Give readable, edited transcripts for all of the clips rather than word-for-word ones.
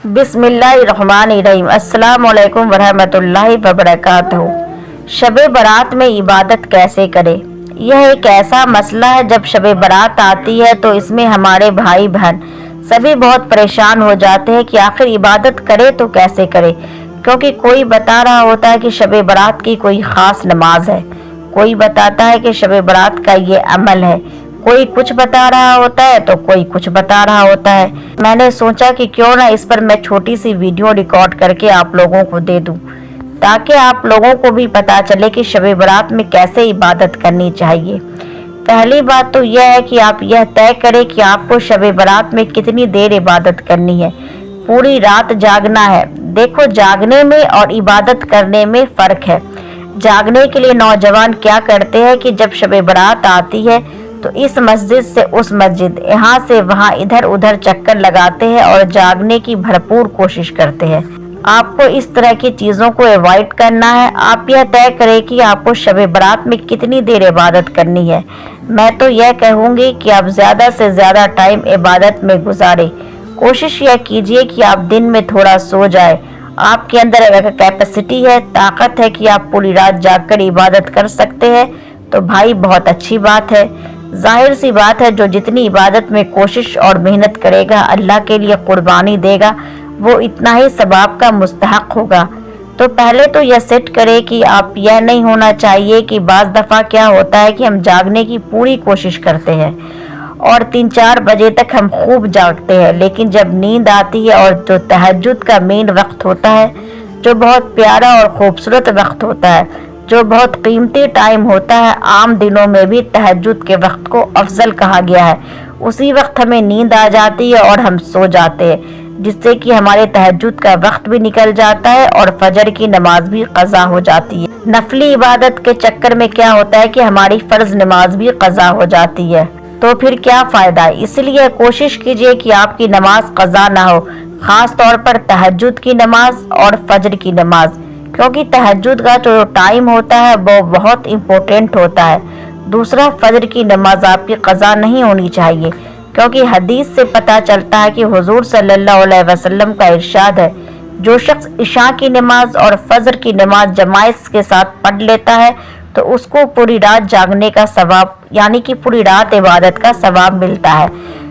बिस्मिल्लाहिर्रहमानिर्रहीम। अस्सलाम वालेकुम वरहमतुल्लाहि वबरकातुहू। शब बारात में इबादत कैसे करें? यह एक ऐसा मसला है, जब शब बारात आती है तो इसमें हमारे भाई बहन सभी बहुत परेशान हो जाते हैं कि आखिर इबादत करें तो कैसे करें, क्योंकि कोई बता रहा होता है कि शब बारात की कोई ख़ास नमाज है, कोई बताता है कि शब बारात का ये अमल है, कोई कुछ बता रहा होता है तो कोई कुछ बता रहा होता है। मैंने सोचा कि क्यों ना इस पर मैं छोटी सी वीडियो रिकॉर्ड करके आप लोगों को दे दूं, ताकि आप लोगों को भी पता चले कि शब बारात में कैसे इबादत करनी चाहिए। पहली बात तो यह है कि आप यह तय करें कि आपको शब बारात में कितनी देर इबादत करनी है। पूरी रात जागना है। देखो, जागने में और इबादत करने में फ़र्क है। जागने के लिए नौजवान क्या करते हैं कि जब शब बारात आती है तो इस मस्जिद से उस मस्जिद, यहाँ से वहाँ, इधर उधर चक्कर लगाते हैं और जागने की भरपूर कोशिश करते हैं। आपको इस तरह की चीज़ों को अवॉइड करना है। आप यह तय करें कि आपको शब बारात में कितनी देर इबादत करनी है। मैं तो यह कहूँगी कि आप ज़्यादा से ज़्यादा टाइम इबादत में गुजारें। कोशिश यह कीजिए कि आप दिन में थोड़ा सो जाए। आपके अंदर अगर कैपेसिटी है, ताकत है कि आप पूरी रात जागकर इबादत कर सकते हैं तो भाई बहुत अच्छी बात है। जाहिर सी बात है, जो जितनी इबादत में कोशिश और मेहनत करेगा, अल्लाह के लिए कुर्बानी देगा, वो इतना ही सवाब का मुस्तहक होगा। तो पहले तो यह सेट करें कि आप यह नहीं होना चाहिए कि बाज़ दफ़ा क्या होता है कि हम जागने की पूरी कोशिश करते हैं और 3-4 बजे तक हम खूब जागते हैं, लेकिन जब नींद आती है और जो तहज्जुद का मेन वक्त होता है, जो बहुत प्यारा और ख़ूबसूरत वक्त होता है, जो बहुत कीमती टाइम होता है, आम दिनों में भी तहज्जुद के वक्त को अफजल कहा गया है, उसी वक्त हमें नींद आ जाती है और हम सो जाते हैं, जिससे कि हमारे तहज्जुद का वक्त भी निकल जाता है और फजर की नमाज भी क़ज़ा हो जाती है। नफली इबादत के चक्कर में क्या होता है कि हमारी फ़र्ज नमाज भी क़ज़ा हो जाती है, तो फिर क्या फ़ायदा। इसलिए कोशिश कीजिए कि आपकी नमाज क़ज़ा ना हो, ख़ास तौर पर तहज्जुद की नमाज और फजर की नमाज, क्योंकि तहज्जुद का जो टाइम होता है वो बहुत इम्पोर्टेंट होता है। दूसरा, फजर की नमाज आपकी क़ज़ा नहीं होनी चाहिए, क्योंकि हदीस से पता चलता है कि हुज़ूर सल्लल्लाहु अलैहि वसल्लम का इरशाद है, जो शख्स इशा की नमाज और फजर की नमाज जमात के साथ पढ़ लेता है तो उसको पूरी रात जागने का सवाब, यानी कि पूरी रात इबादत का सवाब मिलता है।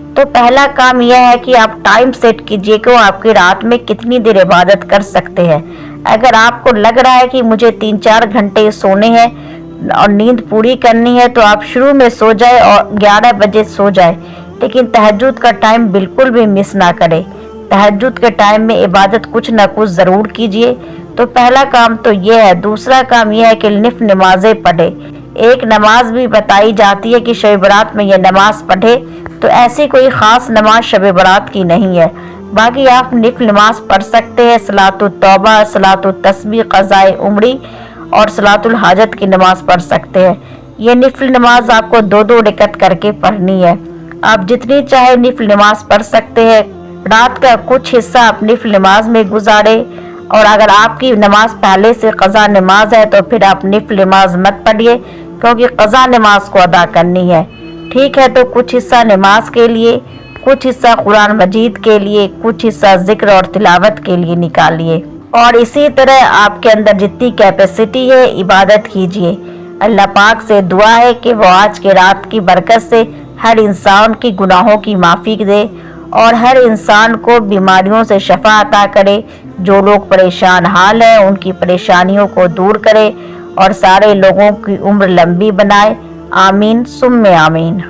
तो पहला काम यह है कि आप टाइम सेट कीजिए कि आपकी रात में कितनी देर इबादत कर सकते हैं। अगर आपको लग रहा है कि मुझे 3-4 घंटे सोने हैं और नींद पूरी करनी है, तो आप शुरू में सो जाए और 11 बजे सो जाए, लेकिन तहज्जुद का टाइम बिल्कुल भी मिस ना करें। तहज्जुद के टाइम में इबादत कुछ ना कुछ ज़रूर कीजिए। तो पहला काम तो ये है। दूसरा काम यह है कि निफ़ नमाज़ें पढ़े। एक नमाज भी बताई जाती है कि शब बारात में यह नमाज पढ़े, तो ऐसी कोई ख़ास नमाज शब बारात की नहीं है। बाकी आप निफ़ नमाज पढ़ सकते हैं, सलातुत तौबा, सलातुत तस्बीह, क़ज़ाए उम्री और सलातुल हाजत की नमाज पढ़ सकते हैं। ये निफ़ल नमाज आपको 2-2 रकअत करके पढ़नी है। आप जितनी चाहे निफ़ल नमाज पढ़ सकते हैं। रात का कुछ हिस्सा आप निफ़ल नमाज में गुजारे, और अगर आपकी नमाज पहले से क़ज़ा नमाज है तो फिर आप निफ़ल नमाज मत पढ़िए, क्योंकि क़ज़ा नमाज को अदा करनी है। ठीक है, तो कुछ हिस्सा नमाज के लिए, कुछ हिस्सा कुरान मजीद के लिए, कुछ हिस्सा जिक्र और तिलावत के लिए निकालिए, और इसी तरह आपके अंदर जितनी कैपेसिटी है इबादत कीजिए। अल्लाह पाक से दुआ है कि वो आज के रात की बरकत से हर इंसान की गुनाहों की माफ़ी दे और हर इंसान को बीमारियों से शफा अता करे। जो लोग परेशान हाल हैं उनकी परेशानियों को दूर करे और सारे लोगों की उम्र लंबी बनाए। आमीन सुम्मे आमीन।